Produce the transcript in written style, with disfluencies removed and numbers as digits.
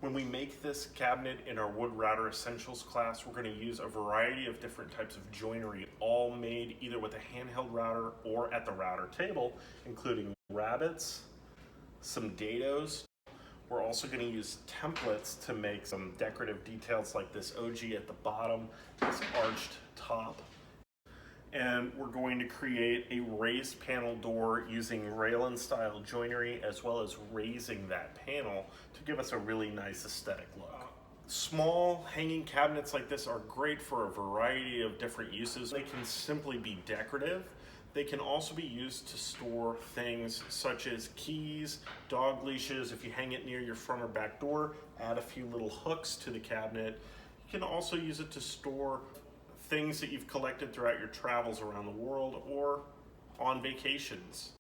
When we make this cabinet in our Wood Router Essentials class, we're going to use a variety of different types of joinery, all made either with a handheld router or at the router table, including rabbets, some dados. We're also going to use templates to make some decorative details like this OG at the bottom, this arched top. And we're going to create a raised panel door using rail-in style joinery, as well as raising that panel to give us a really nice aesthetic look. Small hanging cabinets like this are great for a variety of different uses. They can simply be decorative. They can also be used to store things such as keys, dog leashes. If you hang it near your front or back door, add a few little hooks to the cabinet. You can also use it to store things that you've collected throughout your travels around the world or on vacations.